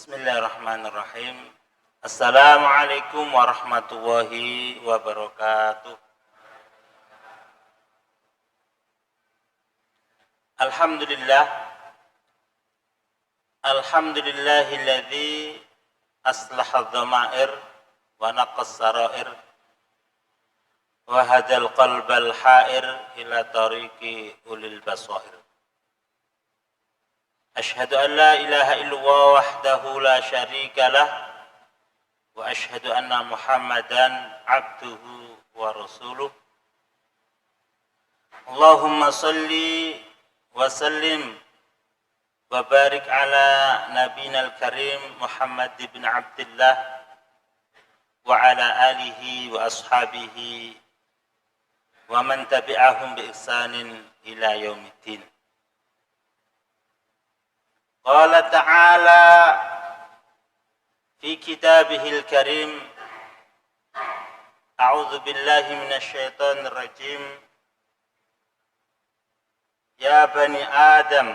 Bismillahirrahmanirrahim. Assalamualaikum warahmatullahi wabarakatuh. Alhamdulillah. Alhamdulillahilladzi aslaha dhamair wa naqqas sarair wa hadal qalbal hair ila tariqi ulil basair. Asyhadu an la ilaha illallah wahdahu la syarika lah wa asyhadu anna Muhammadan abduhu wa rasuluh. Allahumma salli wa sallim wa barik ala nabiyina al-karim Muhammad ibn Abdullah wa ala alihi wa ashabihi wa man tabi'ahum bi ihsanin ila yaumiddin. Qala ta'ala fi kitabihil karim, a'udzu billahi minasy syaithanir rajim. Ya bani Adam,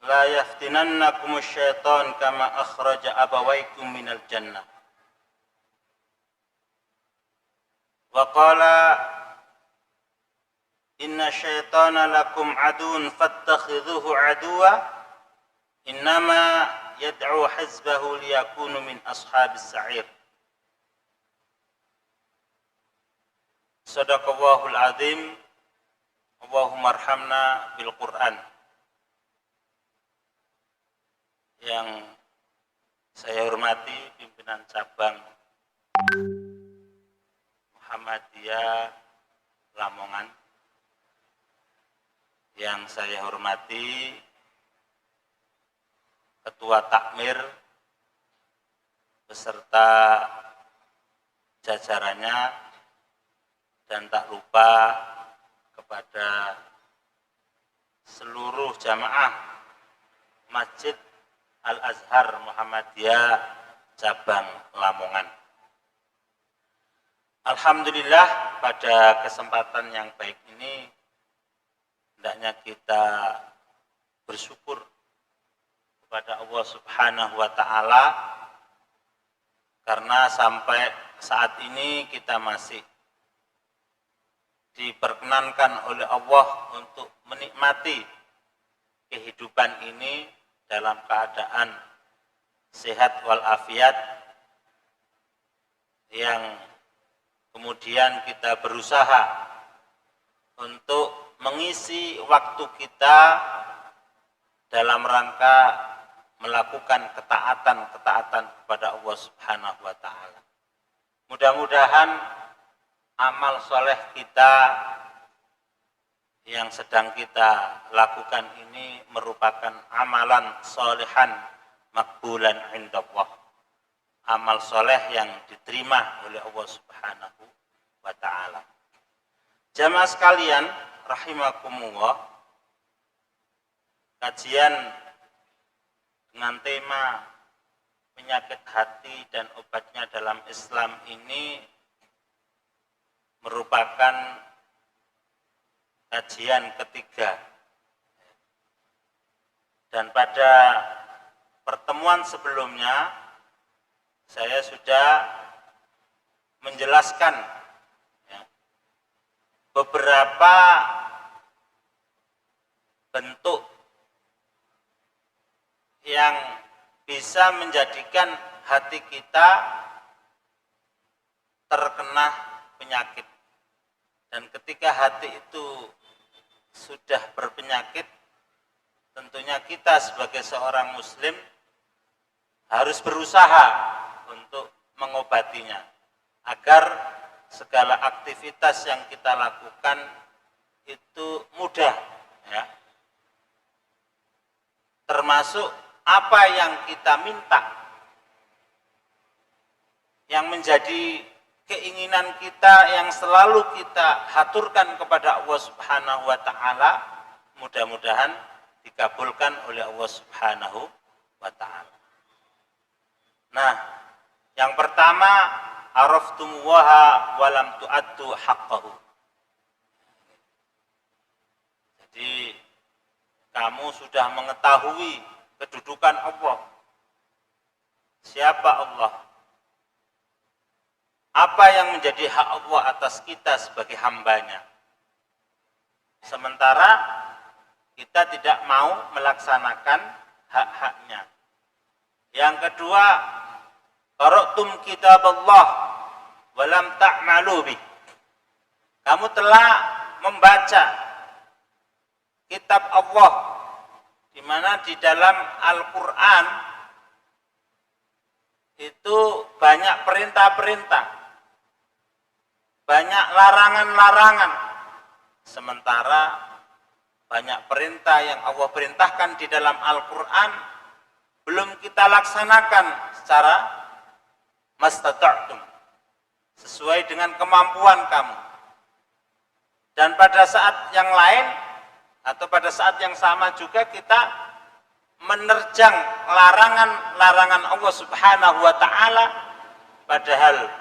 la yaftinannakumus syaitan kama akhraja abawaykum minal jannah. Wa qala inna syaitana lakum aduun fattakhidhuhu aduwa innama yad'u hizbahu liyakunu min ashabis sa'ir. Sadaqallahul azim. Allahumma arhamna bil Qur'an. Yang saya hormati pimpinan cabang Muhammadiyah Lamongan, yang saya hormati Ketua Takmir beserta jajarannya, dan tak lupa kepada seluruh jamaah Masjid Al-Azhar Muhammadiyah cabang Lamongan. Alhamdulillah, pada kesempatan yang baik ini hendaknya kita bersyukur kepada Allah Subhanahu wa ta'ala karena sampai saat ini kita masih diperkenankan oleh Allah untuk menikmati kehidupan ini dalam keadaan sehat walafiat, yang kemudian kita berusaha untuk mengisi waktu kita dalam rangka melakukan ketaatan kepada Allah Subhanahu wa ta'ala. Mudah-mudahan amal soleh kita yang sedang kita lakukan ini merupakan amalan solehan makbulan indallah, amal soleh yang diterima oleh Allah Subhanahu wa ta'ala. Jamaah sekalian rahimakumullah, kajian dengan tema penyakit hati dan obatnya dalam Islam ini merupakan kajian ketiga, dan pada pertemuan sebelumnya saya sudah menjelaskan beberapa bentuk yang bisa menjadikan hati kita terkena penyakit. Dan ketika hati itu sudah berpenyakit, tentunya kita sebagai seorang muslim harus berusaha untuk mengobatinya agar segala aktivitas yang kita lakukan itu mudah, ya. Termasuk apa yang kita minta, yang menjadi keinginan kita yang selalu kita haturkan kepada Allah Subhanahu wa ta'ala, mudah-mudahan dikabulkan oleh Allah Subhanahu wa ta'ala. Nah, yang pertama, araftumuha walam tu'addu haqqahu. Jadi kamu sudah mengetahui kedudukan Allah, siapa Allah, apa yang menjadi hak Allah atas kita sebagai hambanya. Sementara kita tidak mau melaksanakan hak-haknya. Yang kedua, qara'tum kitaballah wa lam ta'malu bih. Kamu telah membaca kitab Allah, di mana di dalam Al-Qur'an itu banyak perintah-perintah, banyak larangan-larangan. Sementara banyak perintah yang Allah perintahkan di dalam Al-Qur'an belum kita laksanakan secara mastata'tum, sesuai dengan kemampuan kamu. Dan pada saat yang lain atau pada saat yang sama juga kita menerjang larangan-larangan Allah Subhanahu wa taala, padahal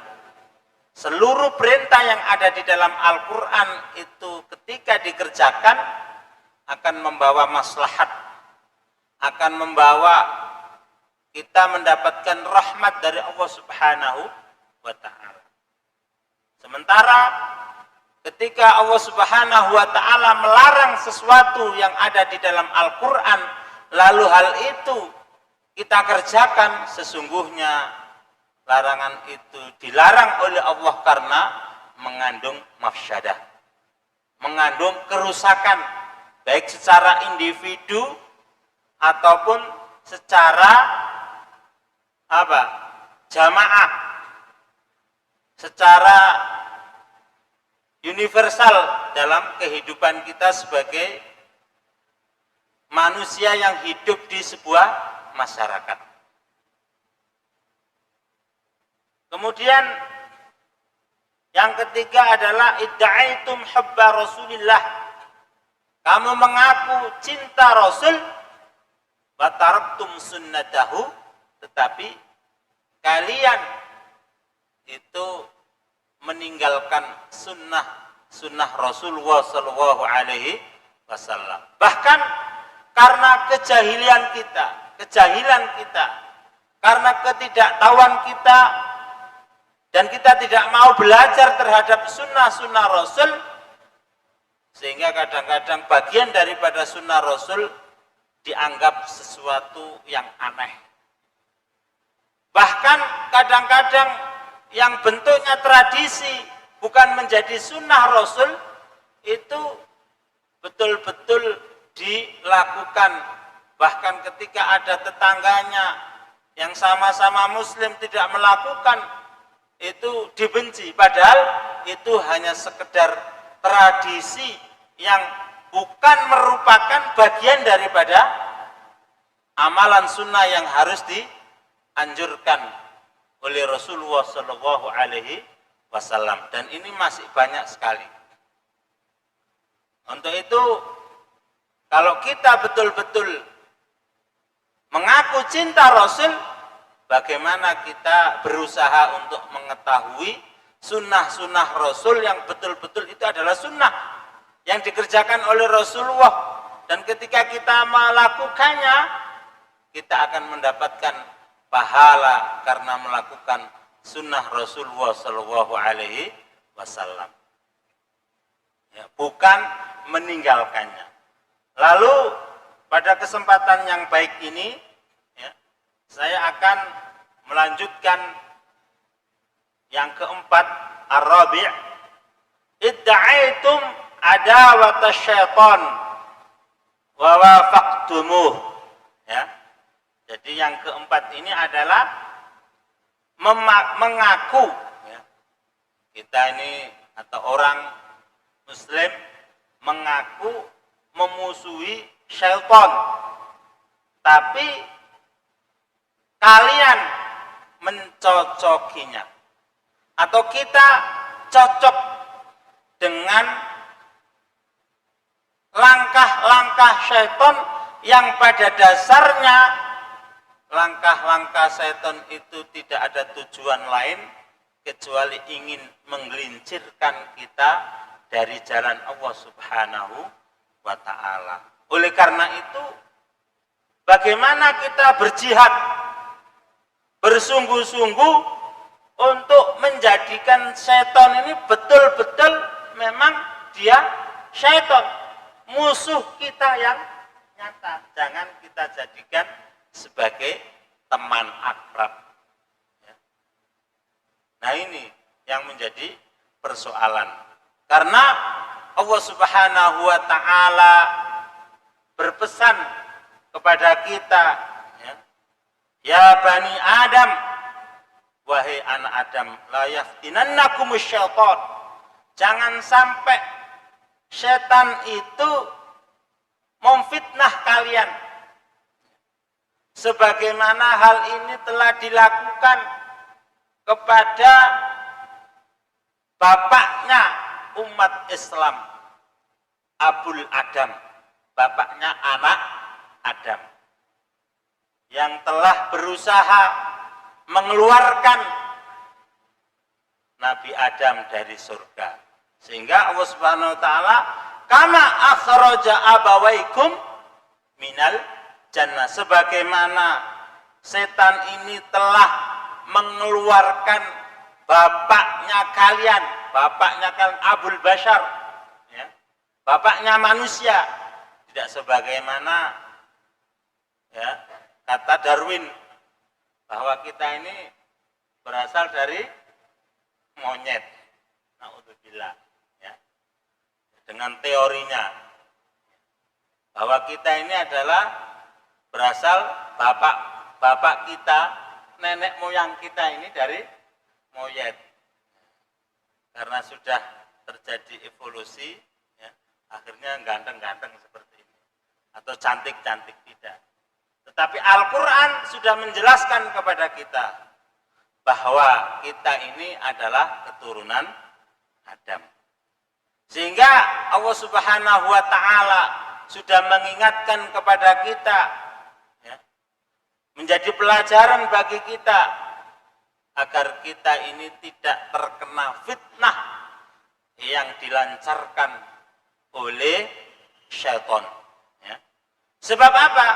seluruh perintah yang ada di dalam Al-Qur'an itu ketika dikerjakan akan membawa maslahat, akan membawa kita mendapatkan rahmat dari Allah Subhanahu wa taala. Sementara ketika Allah Subhanahu wa taala melarang sesuatu yang ada di dalam Al-Qur'an, lalu hal itu kita kerjakan, sesungguhnya larangan itu dilarang oleh Allah karena mengandung mafsadah, mengandung kerusakan, baik secara individu ataupun secara jamaah, secara universal dalam kehidupan kita sebagai manusia yang hidup di sebuah masyarakat. Kemudian yang ketiga adalah idda'aitum hubba Rasulillah. Kamu mengaku cinta Rasul, wa taraktum sunnatahu, tetapi kalian itu meninggalkan sunnah Rasulullah Shallallahu Alaihi Wasallam. Bahkan karena kejahilan kita, karena ketidaktahuan kita, dan kita tidak mau belajar terhadap sunnah Rasul, sehingga kadang-kadang bagian daripada sunnah Rasul dianggap sesuatu yang aneh. Bahkan kadang-kadang yang bentuknya tradisi bukan menjadi sunnah Rasul itu betul-betul dilakukan. Bahkan ketika ada tetangganya yang sama-sama muslim tidak melakukan, itu dibenci, padahal itu hanya sekedar tradisi yang bukan merupakan bagian daripada amalan sunnah yang harus dianjurkan oleh Rasulullah Shallallahu Alaihi Wasallam. Dan ini masih banyak sekali. Untuk itu, kalau kita betul-betul mengaku cinta Rasul, bagaimana kita berusaha untuk mengetahui sunnah-sunnah Rasul yang betul-betul itu adalah sunnah yang dikerjakan oleh Rasulullah, dan ketika kita melakukannya kita akan mendapatkan pahala karena melakukan sunnah Rasulullah Shallallahu Alaihi Wasallam, ya, bukan meninggalkannya. Lalu pada kesempatan yang baik ini, ya, saya akan melanjutkan yang keempat, ar-rabi', idda'aitum adawata syaitan wa wafaqtumuh. Ya. Jadi yang keempat ini adalah mengaku, ya, kita ini atau orang muslim mengaku memusuhi syaitan, tapi kalian mencocokinya, atau kita cocok dengan langkah-langkah syaitan yang pada dasarnya langkah-langkah syaitan itu tidak ada tujuan lain kecuali ingin menggelincirkan kita dari jalan Allah Subhanahu wa ta'ala. Oleh karena itu, bagaimana kita berjihad bersungguh-sungguh untuk menjadikan setan ini betul-betul memang dia setan, musuh kita yang nyata. Jangan kita jadikan sebagai teman akrab. Nah ini yang menjadi persoalan. Karena Allah Subhanahu wa ta'ala berpesan kepada kita, ya Bani Adam, wahai anak Adam, la yaftinannakumus syaitan. Jangan sampai setan itu memfitnah kalian. Sebagaimana hal ini telah dilakukan kepada bapaknya umat Islam, Abul Adam, bapaknya anak Adam, yang telah berusaha mengeluarkan Nabi Adam dari surga. Sehingga Allah Subhanahu wa taala, kama akhraja abawaikum minal jannah, sebagaimana setan ini telah mengeluarkan bapaknya kalian Abul Bashar, ya, bapaknya manusia, tidak sebagaimana ya kata Darwin bahwa kita ini berasal dari monyet. Naudzubillah, ya. Dengan teorinya bahwa kita ini adalah berasal bapak kita, nenek moyang kita ini dari monyet. Karena sudah terjadi evolusi, ya, akhirnya ganteng-ganteng seperti ini, atau cantik-cantik tidak. Tetapi Al-Quran sudah menjelaskan kepada kita bahwa kita ini adalah keturunan Adam. Sehingga Allah Subhanahu wa ta'ala sudah mengingatkan kepada kita, ya, menjadi pelajaran bagi kita agar kita ini tidak terkena fitnah yang dilancarkan oleh syaitan. Ya. Sebab apa?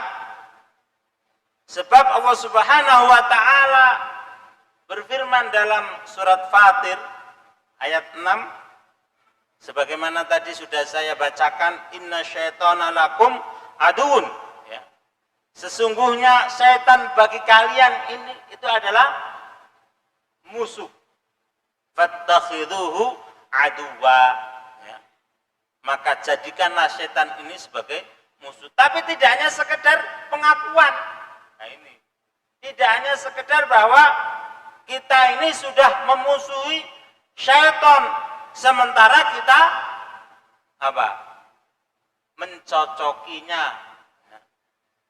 Sebab Allah Subhanahu wa ta'ala berfirman dalam surat Fatir ayat 6, sebagaimana tadi sudah saya bacakan, inna syaitana lakum aduun, ya. Sesungguhnya syaitan bagi kalian ini itu adalah musuh. Fattakhiduhu aduwa, ya. Maka jadikanlah setan ini sebagai musuh. Tapi tidak hanya sekedar pengakuan. Nah ini, tidak hanya sekedar bahwa kita ini sudah memusuhi syaitan, sementara kita apa? Mencocokinya, ya,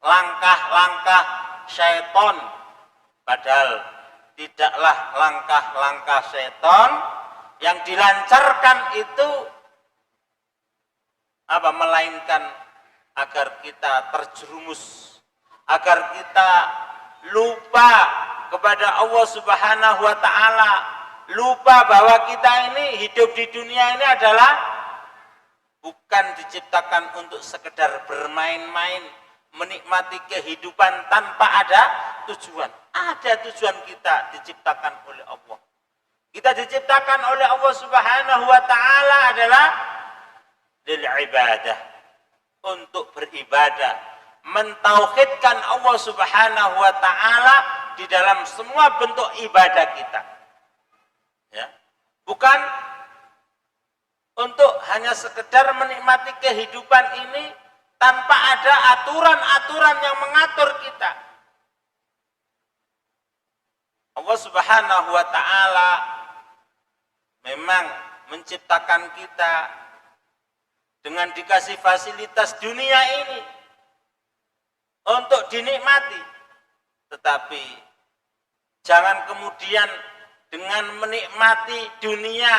langkah-langkah syaitan, padahal tidaklah langkah-langkah setan yang dilancarkan itu apa, melainkan agar kita terjerumus, agar kita lupa kepada Allah Subhanahu wa ta'ala, lupa bahwa kita ini hidup di dunia ini adalah bukan diciptakan untuk sekedar bermain-main, menikmati kehidupan tanpa ada tujuan. Ada tujuan kita diciptakan oleh Allah. Kita diciptakan oleh Allah Subhanahu wa ta'ala adalah lil ibadah, untuk beribadah, mentauhidkan Allah Subhanahu wa ta'ala di dalam semua bentuk ibadah kita. Ya. Bukan untuk hanya sekedar menikmati kehidupan ini tanpa ada aturan-aturan yang mengatur kita. Allah Subhanahu wa ta'ala memang menciptakan kita dengan dikasih fasilitas dunia ini untuk dinikmati. Tetapi jangan kemudian dengan menikmati dunia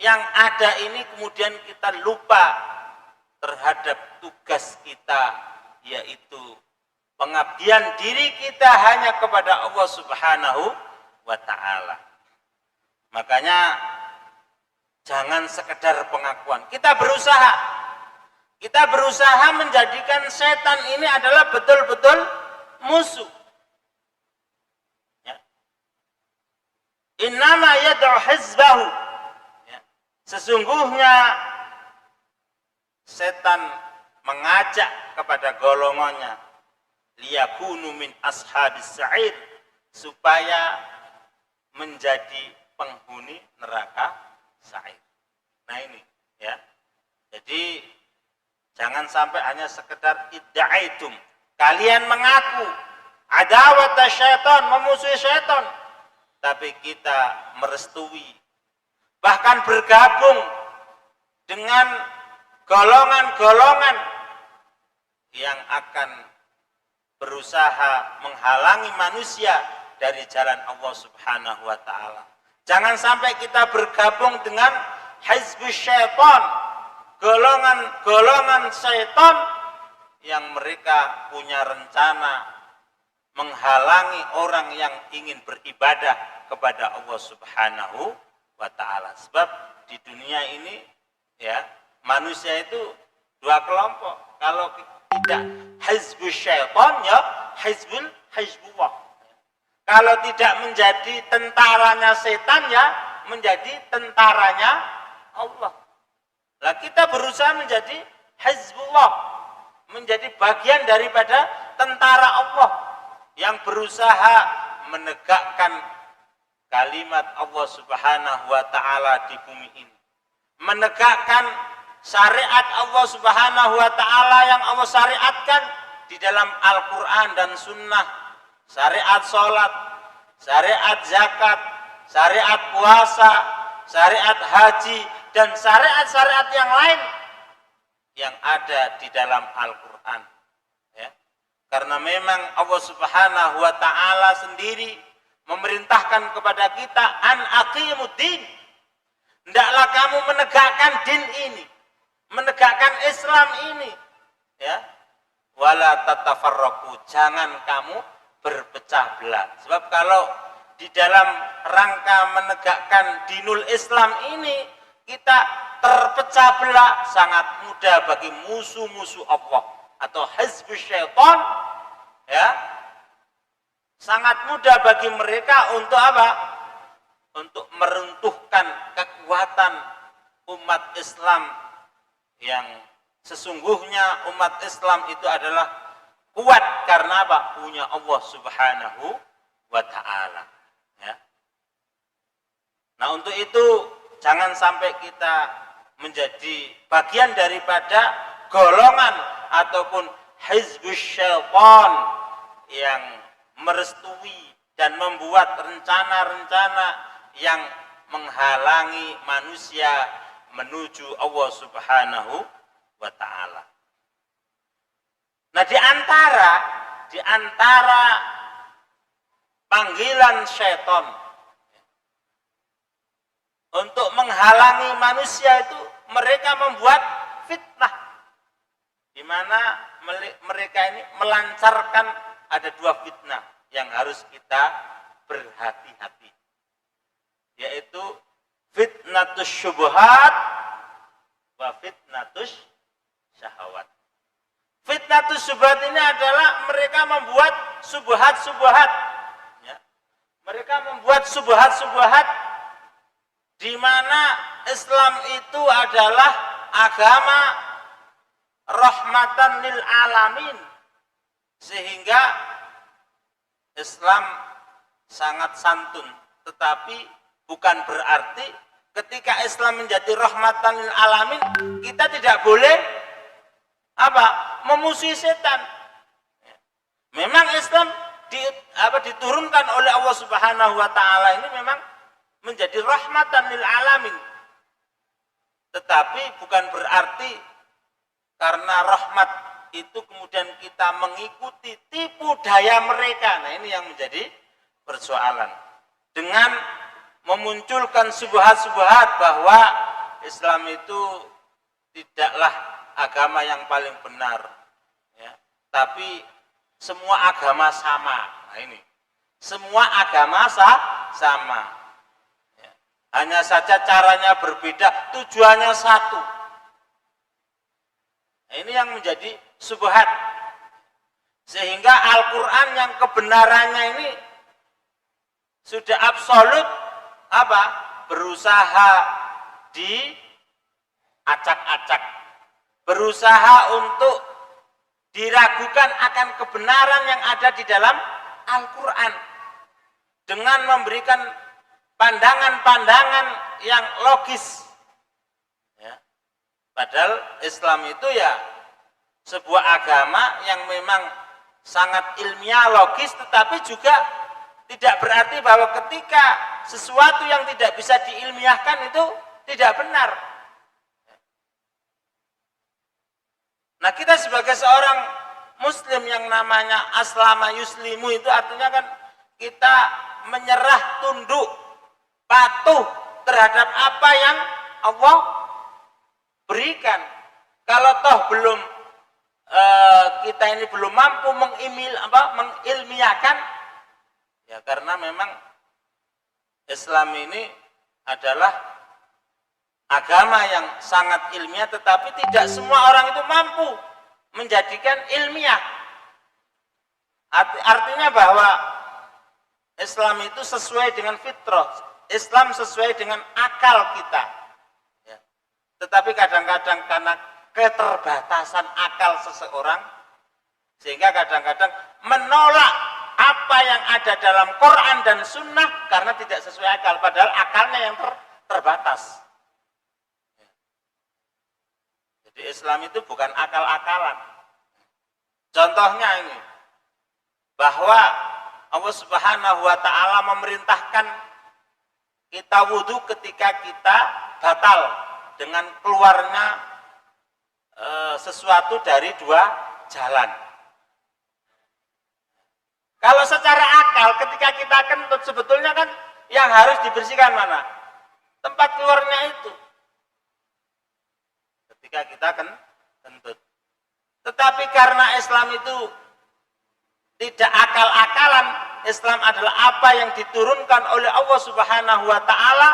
yang ada ini kemudian kita lupa terhadap tugas kita, yaitu pengabdian diri kita hanya kepada Allah Subhanahu wa ta'ala. Makanya jangan sekedar pengakuan. Kita berusaha menjadikan setan ini adalah betul-betul musuh. Ya. Innama yad'u hizbahu. Ya. Sesungguhnya setan mengajak kepada golongannya liyakunu min ashabis sa'ir, supaya menjadi penghuni neraka sa'ir. Nah ini ya. Jadi jangan sampai hanya sekedar idda'aitum, kalian mengaku adawat syaitan, memusuhi syaitan, tapi kita merestui, bahkan bergabung dengan golongan-golongan yang akan berusaha menghalangi manusia dari jalan Allah Subhanahu wa ta'ala. Jangan sampai kita bergabung dengan hizbus syaitan, golongan-golongan syaitan yang mereka punya rencana menghalangi orang yang ingin beribadah kepada Allah Subhanahu wa ta'ala. Sebab di dunia ini ya, manusia itu dua kelompok. Kalau tidak hizbus syaitan, ya hizbullah. Kalau tidak menjadi tentaranya setan, ya menjadi tentaranya Allah. Lah kita berusaha menjadi hizbullah, menjadi bagian daripada tentara Allah yang berusaha menegakkan kalimat Allah Subhanahu wa ta'ala di bumi ini, menegakkan syariat Allah Subhanahu wa ta'ala yang Allah syariatkan di dalam Al-Quran dan Sunnah, syariat sholat, syariat zakat, syariat puasa, syariat haji, dan syariat-syariat yang lain yang ada di dalam Al-Quran ya. Karena memang Allah Subhanahu wa ta'ala sendiri memerintahkan kepada kita an aqimuddin, hendaklah kamu menegakkan din ini, menegakkan Islam ini ya. Wala tatafarraqu, jangan kamu berpecah belah. Sebab kalau di dalam rangka menegakkan dinul Islam ini kita terpecah belah, sangat mudah bagi musuh-musuh Allah atau hizbus syaitan ya, sangat mudah bagi mereka untuk apa? Untuk meruntuhkan kekuatan umat Islam yang sesungguhnya umat Islam itu adalah kuat karena apa? Punya Allah Subhanahu wa ta'ala ya. Nah untuk itu jangan sampai kita menjadi bagian daripada golongan ataupun hizbus syaitan yang merestui dan membuat rencana-rencana yang menghalangi manusia menuju Allah Subhanahu wa ta'ala. Nah di antara panggilan syaitan untuk menghalangi manusia itu mereka membuat fitnah, di mana mereka ini melancarkan ada dua fitnah yang harus kita berhati-hati, yaitu fitnatus syubhat wa fitnatus syahwat. Fitnatus syubhat ini adalah mereka membuat subhat-subhat ya. Mereka membuat subhat-subhat di mana Islam itu adalah agama rahmatan lil alamin, sehingga Islam sangat santun, tetapi bukan berarti ketika Islam menjadi rahmatan lil alamin kita tidak boleh apa? Memusuhi setan. Memang Islam diturunkan oleh Allah Subhanahu wa ta'ala ini memang menjadi rahmatan lil alamin, tetapi bukan berarti karena rahmat itu kemudian kita mengikuti tipu daya mereka. Nah ini yang menjadi persoalan, dengan memunculkan subhat-subhat bahwa Islam itu tidaklah agama yang paling benar ya, tapi semua agama sama. Nah ini semua agama sama ya. Hanya saja caranya berbeda, tujuannya satu. Nah, ini yang menjadi subhat, sehingga Al-Quran yang kebenarannya ini sudah absolut apa? Berusaha diacak-acak, berusaha untuk diragukan akan kebenaran yang ada di dalam Al-Quran dengan memberikan pandangan-pandangan yang logis. Ya. Padahal Islam itu ya sebuah agama yang memang sangat ilmiah, logis, tetapi juga tidak berarti bahwa ketika sesuatu yang tidak bisa diilmiahkan itu tidak benar. Nah, kita sebagai seorang muslim yang namanya aslama yuslimu itu artinya kan kita menyerah, tunduk, patuh terhadap apa yang Allah berikan. Kalau toh belum kita ini belum mampu mengilmiahkan, ya karena memang Islam ini adalah agama yang sangat ilmiah, tetapi tidak semua orang itu mampu menjadikan ilmiah. Artinya bahwa Islam itu sesuai dengan fitrah, Islam sesuai dengan akal kita. Ya. Tetapi kadang-kadang karena keterbatasan akal seseorang, sehingga kadang-kadang menolak apa yang ada dalam Quran dan Sunnah karena tidak sesuai akal, padahal akalnya yang terbatas. Jadi Islam itu bukan akal-akalan. Contohnya ini, bahwa Allah Subhanahu wa Ta'ala memerintahkan kita wudhu ketika kita batal dengan keluarnya sesuatu dari dua jalan. Kalau secara akal ketika kita kentut, sebetulnya kan yang harus dibersihkan mana? Tempat keluarnya itu. Ketika kita kentut. Tetapi karena Islam itu tidak akal-akalan, Islam adalah apa yang diturunkan oleh Allah Subhanahu wa Ta'ala,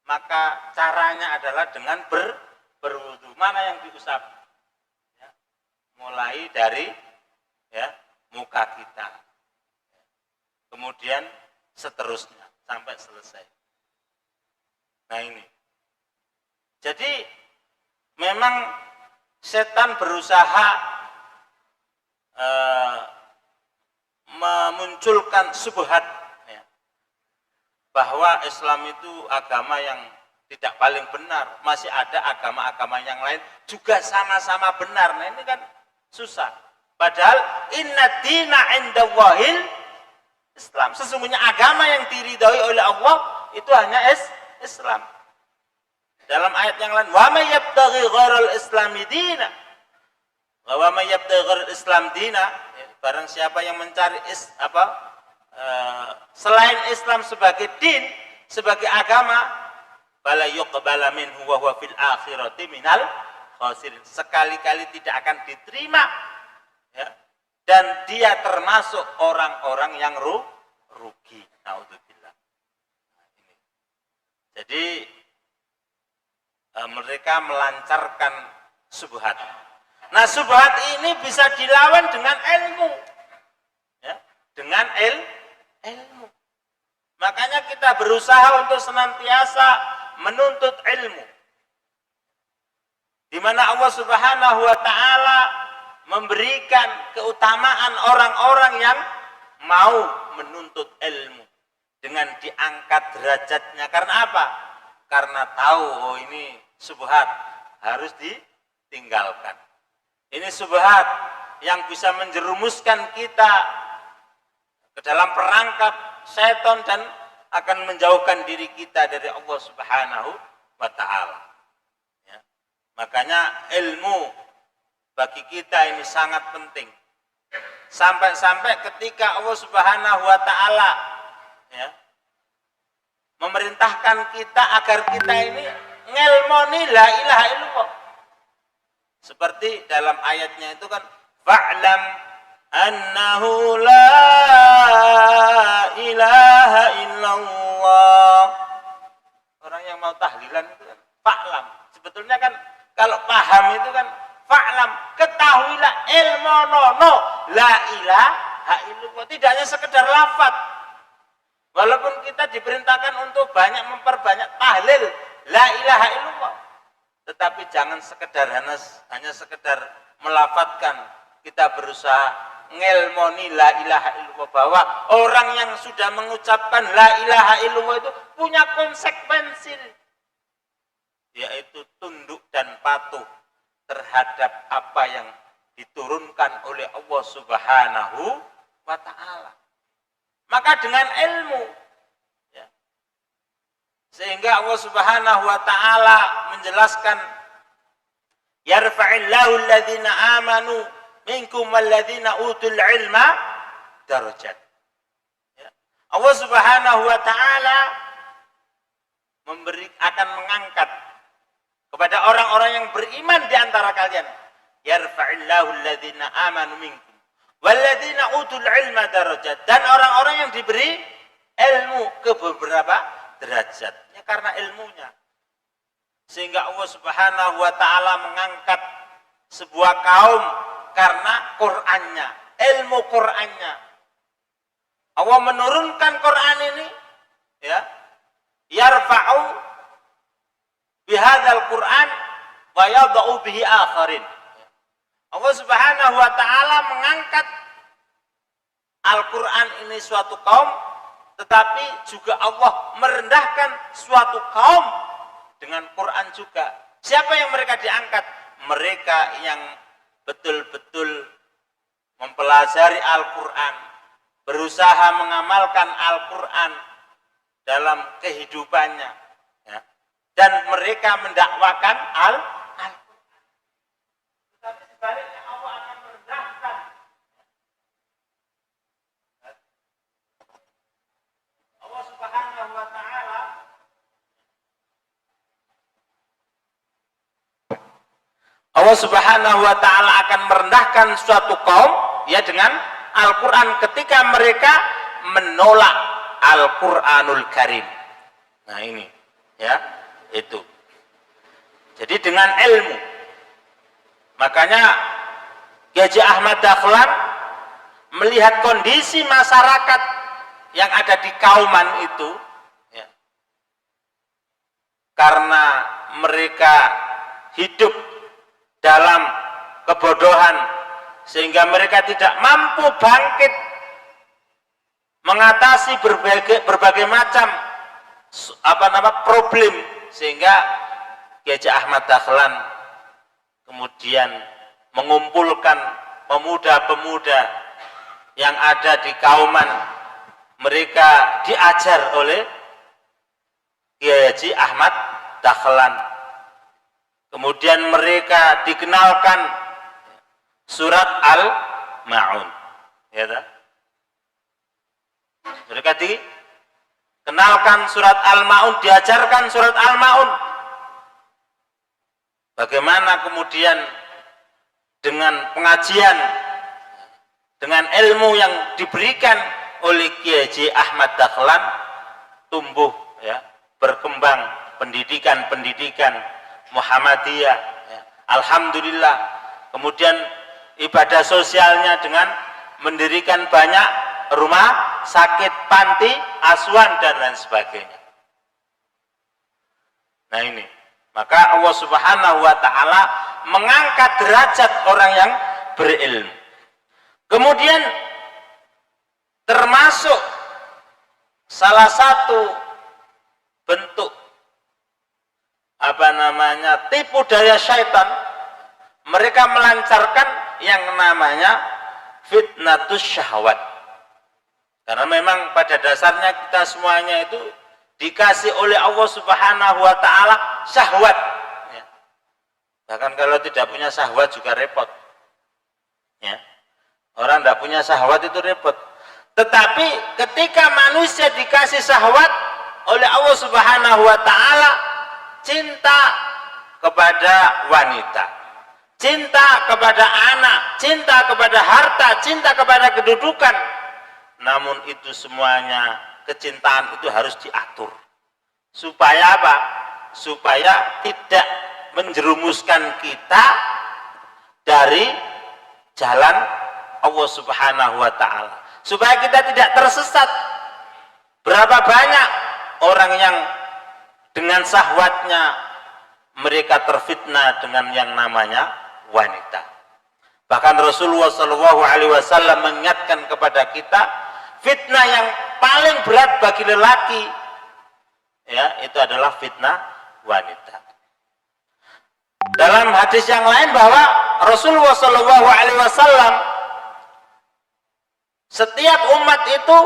maka caranya adalah dengan berwudu. Mana yang diusap? Ya. Mulai dari ya, muka kita, kemudian seterusnya sampai selesai. Nah ini, jadi memang setan berusaha memunculkan syubhat ya, bahwa Islam itu agama yang tidak paling benar, masih ada agama-agama yang lain juga sama-sama benar. Nah ini kan susah. Padahal inna dina indallahil Islam. Sesungguhnya agama yang diridhoi oleh Allah itu hanya Islam. Dalam ayat yang lain, wa may yabtaghi ghairal islami dina, wa may yabtaghi ghairal islam dina, barang siapa yang mencari selain Islam sebagai din, sebagai agama, bala yuqbala minhu wa huwa fil akhirati minal khasirin, sekali-kali tidak akan diterima ya, dan dia termasuk orang-orang yang rugi. Naudzubillah. Nah, ini. Jadi mereka melancarkan syubhat. Nah, syubhat ini bisa dilawan dengan ilmu. Ya, dengan ilmu. Makanya kita berusaha untuk senantiasa menuntut ilmu, di mana Allah Subhanahu wa Ta'ala memberikan keutamaan orang-orang yang mau menuntut ilmu dengan diangkat derajatnya. Karena apa? Karena tahu oh ini syubhat harus ditinggalkan. Ini syubhat yang bisa menjerumuskan kita ke dalam perangkap setan dan akan menjauhkan diri kita dari Allah Subhanahu wa Ta'ala. Ya. Makanya ilmu bagi kita ini sangat penting. Sampai-sampai ketika Allah Subhanahu wa Ta'ala ya, memerintahkan kita agar kita ini ngelmoni la ilaha illallah. Seperti dalam ayatnya itu kan, fa'lam annahu la ilaha illallah. Orang yang mau tahlilan itu kan fa'lam. Sebetulnya kan kalau paham itu kan fa'lam, ketahuilah ilmonono la ilaha illallah. Tidak hanya sekedar lafaz, Walaupun kita diperintahkan untuk banyak memperbanyak tahlil la ilaha illallah, tetapi jangan sekedar hanya sekedar melafatkan. Kita berusaha ngelmoni la ilaha illallah, bahwa orang yang sudah mengucapkan la ilaha illallah itu punya konsekuensi, yaitu tunduk dan patuh terhadap apa yang diturunkan oleh Allah Subhanahu wa ta'ala. Maka dengan ilmu, ya, sehingga Allah Subhanahu wa ta'ala menjelaskan, yarfa'illahu alladhina amanu minkum walladhina utul ilma darajat. Ya. Allah Subhanahu wa ta'ala akan mengangkat kepada orang-orang yang beriman di antara kalian, yarfa'illahu alladhina amanu minkum walladzina utul ilma darajat, dan orang-orang yang diberi ilmu ke beberapa derajat, ya, karena ilmunya. Sehingga Allah Subhanahu wa ta'ala mengangkat sebuah kaum karena Qur'annya, ilmu Qur'annya. Allah menurunkan Qur'an ini, ya, yarfa'u bihadzal Qur'an wa yada'u bihi akharin. Allah Subhanahu wa ta'ala mengangkat Al-Quran ini suatu kaum, tetapi juga Allah merendahkan suatu kaum dengan Quran juga. Siapa yang mereka diangkat? Mereka yang betul-betul mempelajari Al-Quran, berusaha mengamalkan Al-Quran dalam kehidupannya, ya, dan mereka mendakwakan Al-Quran. Tapi sebaliknya Allah akan merendahkan. Allah Subhanahu wa ta'ala akan merendahkan suatu kaum, ya, dengan Al-Quran ketika mereka menolak Al-Quranul Karim. Nah ini, ya, itu. Jadi dengan ilmu. Makanya Kiai Haji Ahmad Dahlan melihat kondisi masyarakat yang ada di Kauman itu, ya, karena mereka hidup dalam kebodohan sehingga mereka tidak mampu bangkit mengatasi berbagai macam problem, sehingga Kiai Haji Ahmad Dahlan kemudian mengumpulkan pemuda-pemuda yang ada di Kauman. Mereka diajar oleh Kiai Haji Ahmad Dahlan. Kemudian mereka dikenalkan surat Al-Ma'un. Ya, mereka dikenalkan surat Al-Ma'un, diajarkan surat Al-Ma'un. Bagaimana kemudian dengan pengajian, dengan ilmu yang diberikan oleh Kiai Haji Ahmad Dahlan, tumbuh, ya, berkembang pendidikan Muhammadiyah, ya. Alhamdulillah. Kemudian ibadah sosialnya dengan mendirikan banyak rumah sakit, panti asuhan, dan lain sebagainya. Nah ini, maka Allah Subhanahu wa ta'ala mengangkat derajat orang yang berilmu. Kemudian termasuk salah satu bentuk tipu daya syaitan, mereka melancarkan yang namanya fitnatus syahwat. Karena memang pada dasarnya kita semuanya itu dikasih oleh Allah Subhanahu wa ta'ala syahwat, ya. Bahkan kalau tidak punya syahwat juga repot, ya. Orang tidak punya syahwat itu repot. Tetapi ketika manusia dikasih syahwat oleh Allah Subhanahu wa ta'ala, cinta kepada wanita, cinta kepada anak, cinta kepada harta, cinta kepada kedudukan, namun itu semuanya, kecintaan itu harus diatur. Supaya apa? Supaya tidak menjerumuskan kita dari jalan Allah Subhanahu wa ta'ala, supaya kita tidak tersesat. Berapa banyak orang yang dengan syahwatnya mereka terfitnah dengan yang namanya wanita. Bahkan Rasulullah SAW mengingatkan kepada kita, fitnah yang paling berat bagi lelaki, ya, itu adalah fitnah wanita. Dalam hadis yang lain bahwa Rasulullah SAW, setiap umat itu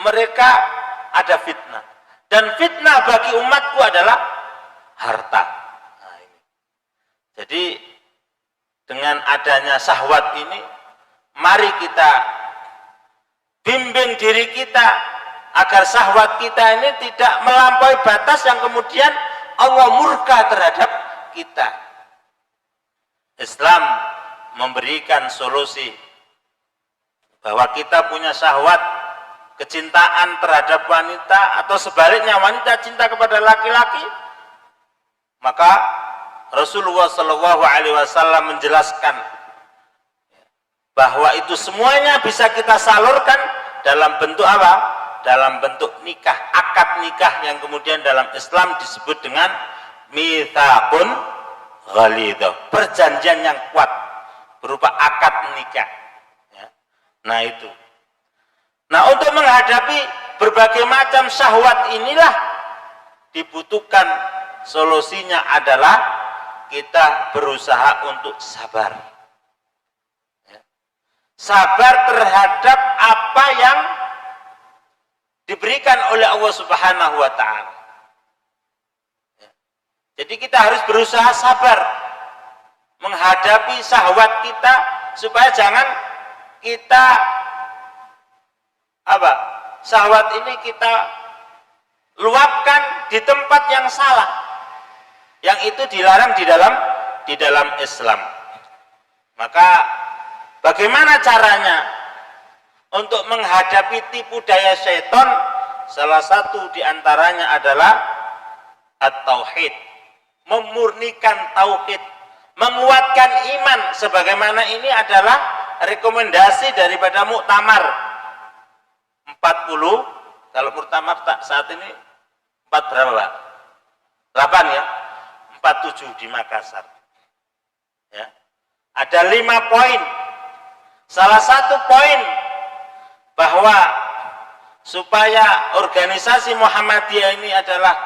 mereka ada fitnah, dan fitnah bagi umatku adalah harta. Nah, ini. Jadi dengan adanya syahwat ini, mari kita bimbing diri kita agar syahwat kita ini tidak melampaui batas yang kemudian Allah murka terhadap kita. Islam memberikan solusi bahwa kita punya syahwat, kecintaan terhadap wanita, atau sebaliknya wanita cinta kepada laki-laki, maka Rasulullah SAW menjelaskan bahwa itu semuanya bisa kita salurkan dalam bentuk apa? Dalam bentuk nikah, akad nikah yang kemudian dalam Islam disebut dengan mitsaqun ghalidh, perjanjian yang kuat berupa akad nikah. Ya. Nah itu. Nah, untuk menghadapi berbagai macam syahwat inilah dibutuhkan solusinya adalah kita berusaha untuk sabar. Ya. Sabar terhadap apa yang diberikan oleh Allah Subhanahu wa Ta'ala. Ya. Jadi kita harus berusaha sabar menghadapi syahwat kita supaya jangan kita syahwat ini kita luapkan di tempat yang salah, yang itu dilarang di dalam Islam. Maka bagaimana caranya untuk menghadapi tipu daya syaitan? Salah satu diantaranya adalah at-tauhid, memurnikan tauhid, menguatkan iman, sebagaimana ini adalah rekomendasi daripada muktamar 40. Kalau muktamar saat ini 4 berapa, Pak? 8 ya, 47 di Makassar. Ya. Ada 5 poin. Salah satu poin bahwa supaya organisasi Muhammadiyah ini adalah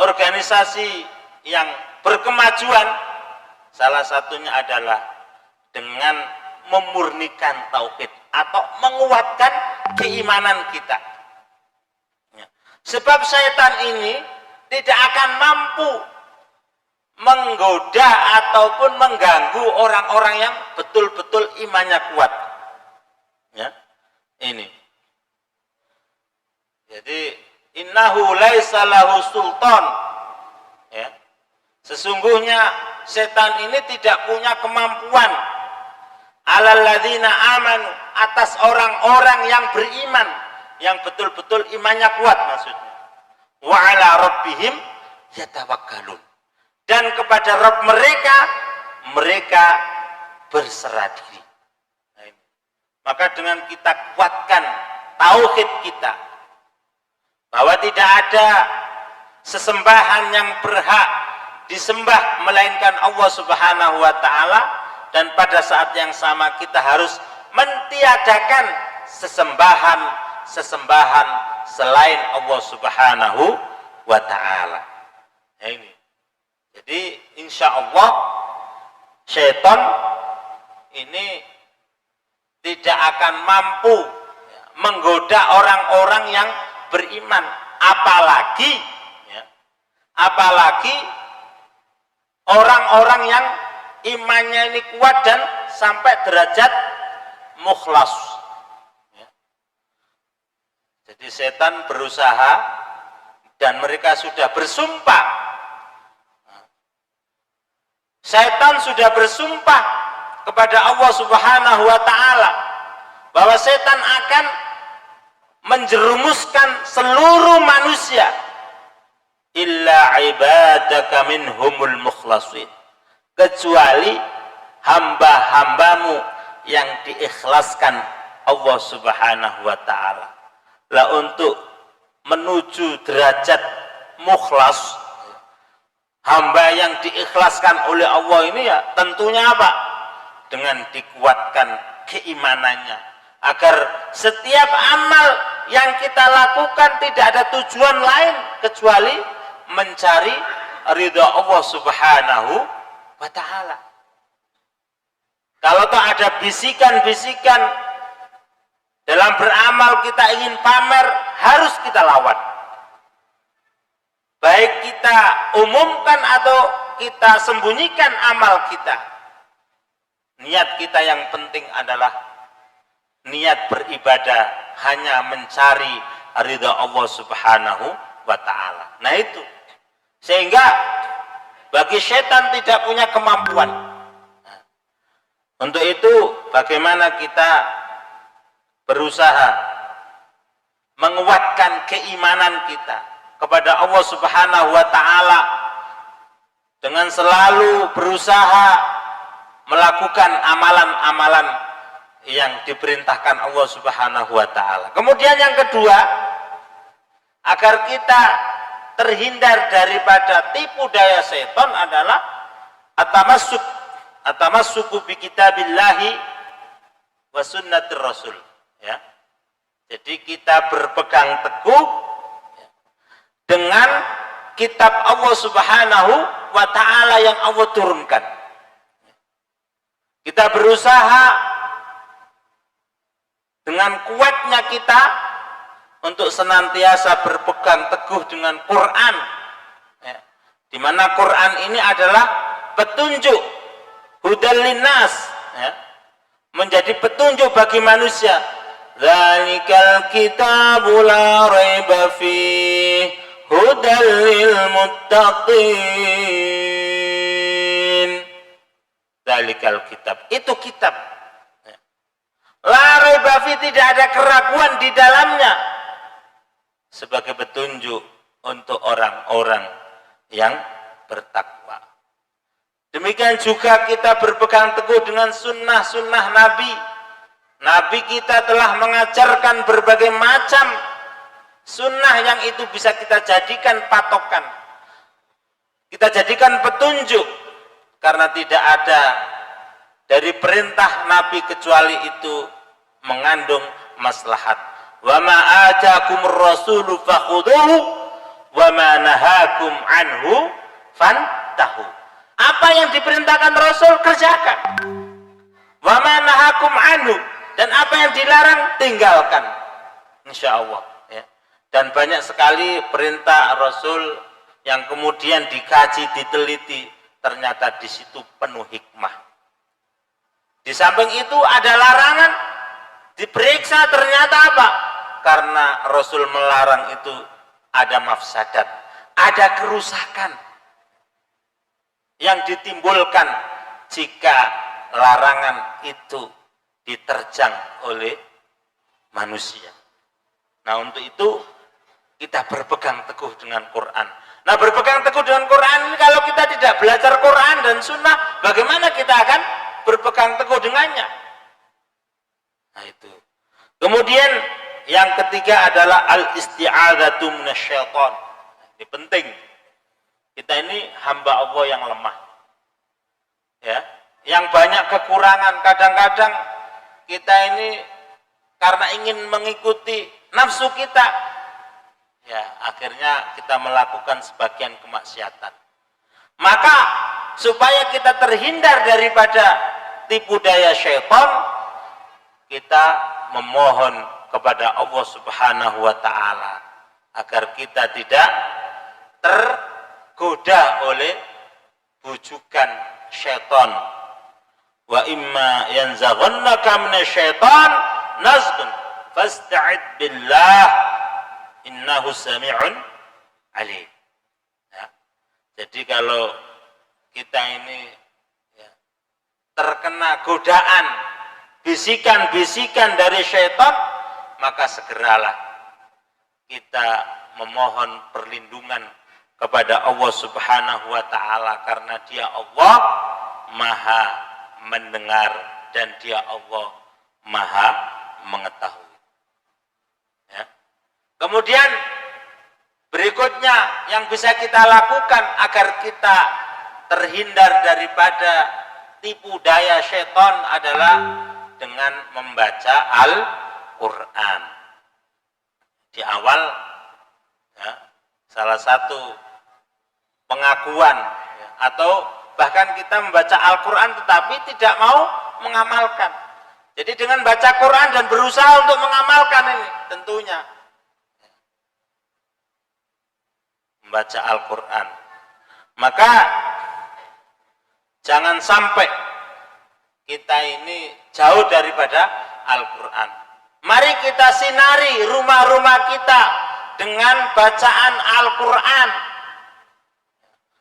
organisasi yang berkemajuan, salah satunya adalah dengan memurnikan tauhid atau menguatkan keimanan kita. Ya. Sebab syaitan ini tidak akan mampu menggoda ataupun mengganggu orang-orang yang betul-betul imannya kuat. Ya. Ini. Jadi innahu laisa lahu sultan. Ya. Sesungguhnya setan ini tidak punya kemampuan alal ladzina amanu, atas orang-orang yang beriman, yang betul-betul imannya kuat maksudnya. Wa ala rabbihim yatawakkalun. Dan kepada Rabb mereka berserah diri. Nah, ini. Maka dengan kita kuatkan tauhid kita, bahwa tidak ada sesembahan yang berhak disembah melainkan Allah Subhanahu wa Ta'ala, dan pada saat yang sama kita harus mentiadakan sesembahan selain Allah Subhanahu wa Ta'ala. Nah, ini. Jadi insya Allah syaitan ini tidak akan mampu menggoda orang-orang yang beriman, apalagi orang-orang yang imannya ini kuat dan sampai derajat mukhlas. Jadi setan berusaha dan mereka sudah bersumpah. Setan sudah bersumpah kepada Allah Subhanahu wa Ta'ala bahwa setan akan menjerumuskan seluruh manusia illa ibadaka minhumul mukhlasin, kecuali hamba-hambamu yang diikhlaskan Allah Subhanahu wa Ta'ala. Lah untuk menuju derajat mukhlas, hamba yang diikhlaskan oleh Allah ini ya tentunya apa? Dengan dikuatkan keimanannya, agar setiap amal yang kita lakukan tidak ada tujuan lain kecuali mencari ridha Allah Subhanahu wa ta'ala. Kalau toh ada bisikan-bisikan dalam beramal kita ingin pamer, harus kita lawan. Baik kita umumkan atau kita sembunyikan amal kita. Niat kita yang penting adalah niat beribadah hanya mencari ridha Allah Subhanahu wa ta'ala. Nah itu. Sehingga bagi setan tidak punya kemampuan. Untuk itu bagaimana kita berusaha menguatkan keimanan kita kepada Allah Subhanahu wa ta'ala dengan selalu berusaha melakukan amalan-amalan yang diperintahkan Allah Subhanahu wa ta'ala. Kemudian yang kedua, agar kita terhindar daripada tipu daya setan adalah atamassuku bi kitabillahi wa sunnatir rasul, ya. Jadi kita berpegang teguh dengan kitab Allah Subhanahu wa ta'ala yang Allah turunkan. Kita berusaha dengan kuatnya kita untuk senantiasa berpegang teguh dengan Quran, ya. Di mana Quran ini adalah petunjuk, hudal linnas, ya. Menjadi petunjuk bagi manusia. Dzalikal kitabu la raiba fihi hudal lil muttaqin. Dzalikal kitab, itu kitab. La raiba fihi, tidak ada keraguan di dalamnya, sebagai petunjuk untuk orang-orang yang bertakwa. Demikian juga kita berpegang teguh dengan sunnah-sunnah Nabi. Nabi kita telah mengajarkan berbagai macam sunnah yang itu bisa kita jadikan patokan, kita jadikan petunjuk, karena tidak ada dari perintah Nabi kecuali itu mengandung maslahat. Wa ma atakumur rasulu fakhuduhu wa ma nahakum anhu fantahu. Apa yang diperintahkan Rasul kerjakan. Wa ma nahakum anhu, dan apa yang dilarang tinggalkan. Insyaallah, ya. Dan banyak sekali perintah Rasul yang kemudian dikaji, diteliti, ternyata di situ penuh hikmah. Di samping itu ada larangan, diperiksa ternyata apa? Karena Rasul melarang itu ada mafsadat, ada kerusakan yang ditimbulkan jika larangan itu diterjang oleh manusia. Nah, untuk itu kita berpegang teguh dengan Quran. Nah, berpegang teguh dengan Quran ini, kalau kita tidak belajar Quran dan Sunnah, bagaimana kita akan berpegang teguh dengannya? Nah, itu. Kemudian yang ketiga adalah al-isti'adzatu minasyaiton. Ini penting. Kita ini hamba Allah yang lemah, ya, yang banyak kekurangan. Kadang-kadang kita ini karena ingin mengikuti nafsu kita, ya, akhirnya kita melakukan sebagian kemaksiatan. Maka supaya kita terhindar daripada tipu daya syaitan, kita memohon kepada Allah Subhanahu wa ta'ala agar kita tidak tergoda oleh bujukan syaitan. Wa imma yanzaghannaka minasyaitan nazghun fasta'id billah innahu sami'un alim. Ya. Jadi kalau kita ini, ya, terkena godaan bisikan-bisikan dari syaitan, maka segeralah kita memohon perlindungan kepada Allah Subhanahu wa ta'ala, karena Dia Allah Maha mendengar dan Dia Allah Maha mengetahui. Ya. Kemudian berikutnya yang bisa kita lakukan agar kita terhindar daripada tipu daya setan adalah dengan membaca Al-Quran. Di awal ya, salah satu pengakuan ya, atau bahkan kita membaca Al-Quran tetapi tidak mau mengamalkan. Jadi dengan baca Quran dan berusaha untuk mengamalkan ini tentunya membaca Al-Quran, maka jangan sampai kita ini jauh daripada Al-Quran. Mari kita sinari rumah-rumah kita dengan bacaan Al-Quran.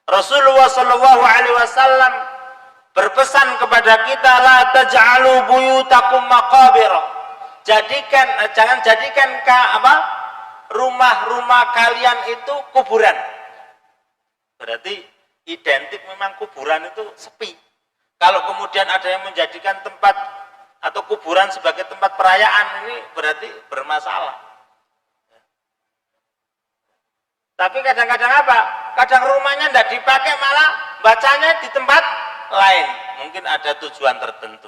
Rasulullah Shallallahu Alaihi Wasallam berpesan kepada kita, la taj'alu buyutakum maqabir. Jangan jadikan rumah-rumah kalian itu kuburan. Berarti identik memang kuburan itu sepi. Kalau kemudian ada yang menjadikan tempat atau kuburan sebagai tempat perayaan, ini berarti bermasalah. Tapi kadang-kadang apa? Kadang rumahnya tidak dipakai, malah bacanya di tempat lain. Mungkin ada tujuan tertentu.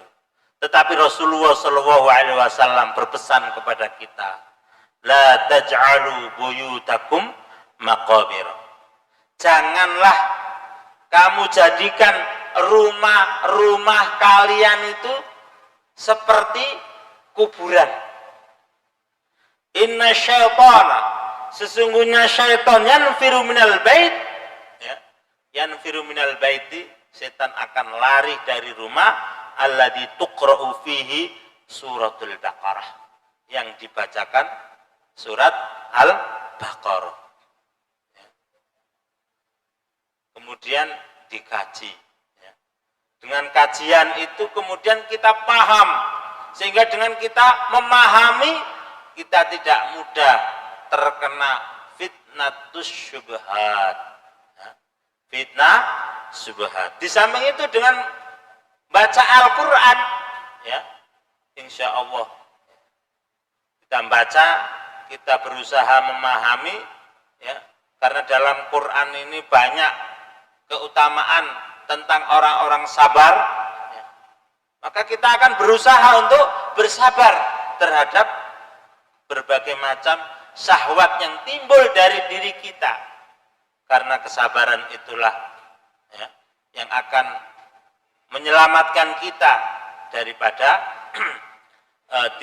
Tetapi Rasulullah Shallallahu Alaihi Wasallam berpesan kepada kita, la taj'alu buyutakum maqabir. Janganlah kamu jadikan rumah-rumah kalian itu seperti kuburan. Inna syaitana, sesungguhnya syaitan yanfiru minal bait, ya, yanfiru minal baiti, setan akan lari dari rumah alladzi tuqra'u fihi suratul Baqarah, yang dibacakan surat Al-Baqarah. Ya. Kemudian dikaji. Ya. Dengan kajian itu kemudian kita paham, sehingga dengan kita memahami kita tidak mudah terkena fitnatus syubhat. Ya. Fitnah syubhat. Di samping itu dengan baca Al-Quran, ya, insya Allah kita baca, kita berusaha memahami, ya, karena dalam Quran ini banyak keutamaan tentang orang-orang sabar, ya, maka kita akan berusaha untuk bersabar terhadap berbagai macam syahwat yang timbul dari diri kita, karena kesabaran itulah, ya, yang akan menyelamatkan kita daripada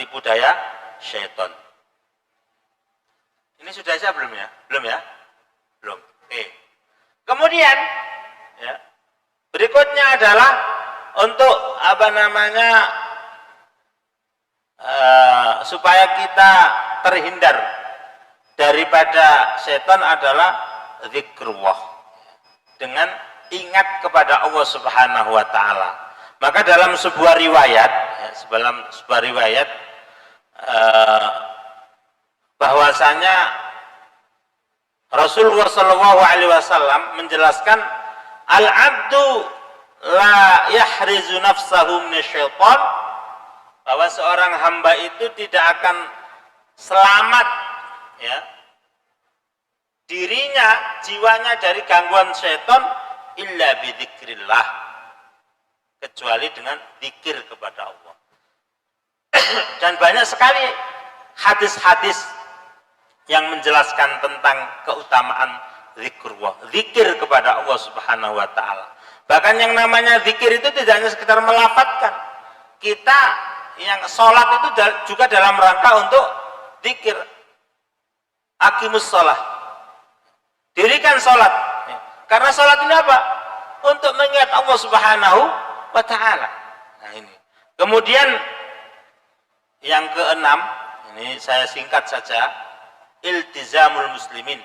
tipu daya syaitan. Ini sudah saya belum ya? Belum ya? Belum. Oke. Kemudian ya, berikutnya adalah untuk supaya kita terhindar daripada syaitan adalah zikrullah, dengan ingat kepada Allah Subhanahu wa taala. Maka dalam sebuah riwayat, ya, sebuah riwayat bahwasanya Rasulullah Shallallahu Alaihi Wasallam menjelaskan, al-abdu la yahrizu nafsahu minasyaitan, bahwa seorang hamba itu tidak akan selamat, ya, dirinya, jiwanya dari gangguan syaitan illa bidzikrillah, kecuali dengan zikir kepada Allah. Dan banyak sekali hadis-hadis yang menjelaskan tentang keutamaan zikrullah, zikir kepada Allah Subhanahu wa taala. Bahkan yang namanya zikir itu tidak hanya sekedar melafadzkan. Kita yang sholat itu juga dalam rangka untuk zikir. Aqimus sholat, dirikan sholat. Karena sholat ini apa? Untuk mengingat Allah Subhanahu wa ta'ala. Nah ini. Kemudian yang keenam, ini saya singkat saja, iltizamul muslimin.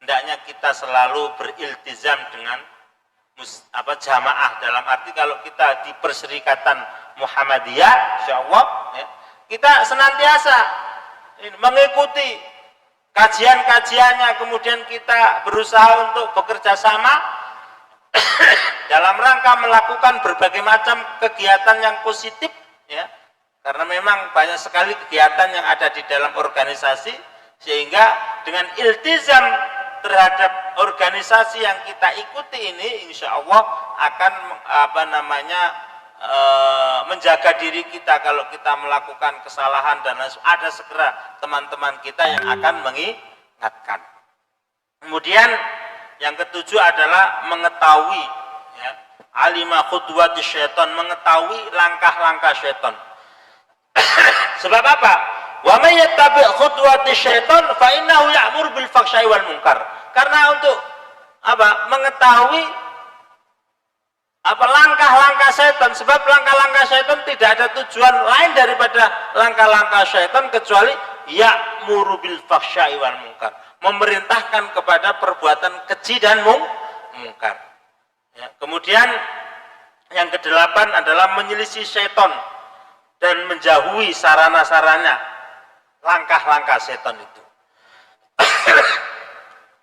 Hendaknya kita selalu beriltizam dengan jamaah, dalam arti kalau kita di Perserikatan Muhammadiyah, insyaallah, ya, kita senantiasa mengikuti kajian-kajiannya, kemudian kita berusaha untuk bekerja sama dalam rangka melakukan berbagai macam kegiatan yang positif, ya, karena memang banyak sekali kegiatan yang ada di dalam organisasi Sehingga dengan iltizam terhadap organisasi yang kita ikuti ini, insya Allah akan menjaga diri kita. Kalau kita melakukan kesalahan dan ada segera teman-teman kita yang akan mengingatkan. Kemudian yang ketujuh adalah mengetahui, ya, alima khutwati syaitan, mengetahui langkah-langkah syaitan. Sebab apa? Wa may yattabi' khutwati syaitan fa innahu ya'muru bil fahsya'i wal munkar. Karena untuk apa? Mengetahui apa langkah-langkah syaitan, sebab langkah-langkah syaitan tidak ada tujuan lain daripada langkah-langkah syaitan kecuali ya'muru bil fahsya'i wal munkar, memerintahkan kepada perbuatan keji dan mungkar. Ya, kemudian yang kedelapan adalah menyelisih syaitan dan menjauhi sarana-saranya, langkah-langkah syaitan itu.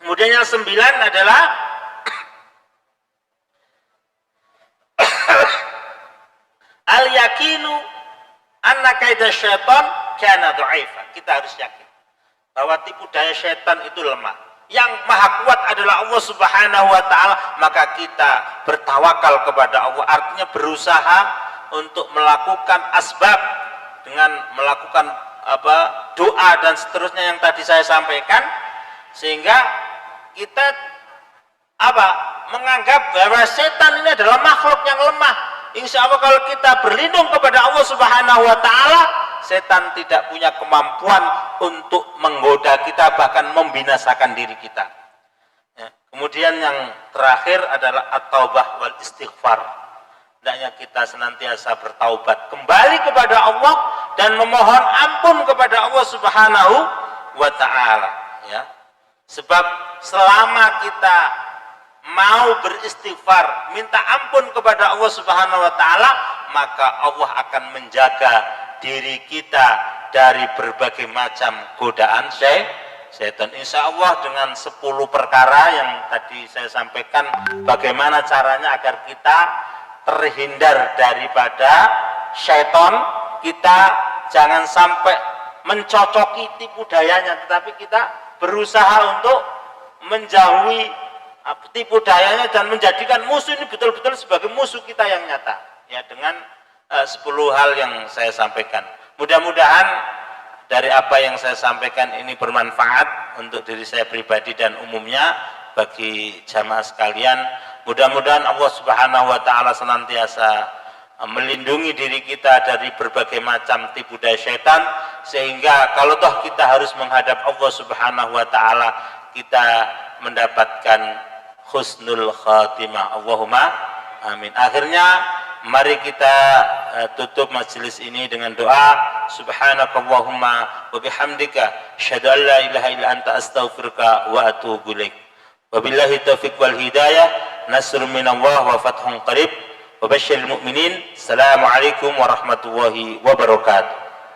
Kemudian yang sembilan adalah al-yakinu anna kaida syaitan kana dha'ifa. Kita harus yakin bahwa tipu daya syaitan itu lemah. Yang maha kuat adalah Allah Subhanahu wa taala, maka kita bertawakal kepada Allah, artinya berusaha untuk melakukan asbab dengan melakukan doa dan seterusnya yang tadi saya sampaikan, sehingga kita menganggap bahwa setan ini adalah makhluk yang lemah. Insya Allah kalau kita berlindung kepada Allah Subhanahu wa taala, setan tidak punya kemampuan untuk menggoda kita, bahkan membinasakan diri kita. Ya. Kemudian yang terakhir adalah at-taubah wal istighfar. Hendaknya kita senantiasa bertaubat kembali kepada Allah dan memohon ampun kepada Allah Subhanahu wa taala, ya. Sebab selama kita mau beristighfar, minta ampun kepada Allah Subhanahu wa taala, maka Allah akan menjaga diri kita dari berbagai macam godaan setan. Insya Allah dengan 10 perkara yang tadi saya sampaikan, bagaimana caranya agar kita terhindar daripada syaitan, kita jangan sampai mencocoki tipu dayanya, tetapi kita berusaha untuk menjauhi tipu dayanya dan menjadikan musuh ini betul-betul sebagai musuh kita yang nyata, ya, dengan 10 hal yang saya sampaikan. Mudah-mudahan dari apa yang saya sampaikan ini bermanfaat untuk diri saya pribadi dan umumnya bagi jamaah sekalian. Mudah-mudahan Allah Subhanahu wa taala senantiasa melindungi diri kita dari berbagai macam tipu daya syaitan, sehingga kalau toh kita harus menghadap Allah Subhanahu wa taala, kita mendapatkan husnul khatimah. Allahumma amin. Akhirnya mari kita tutup majelis ini dengan doa. Subhanakallahumma wa bihamdika asyhadu an la ilaha illa anta astaghfiruka wa atubu ilaik. Wabillahi taufiq wal hidayah, nasrun minallah wa fathun qarib, wa basyiril mu'minin. Assalamualaikum warahmatullahi wabarakatuh.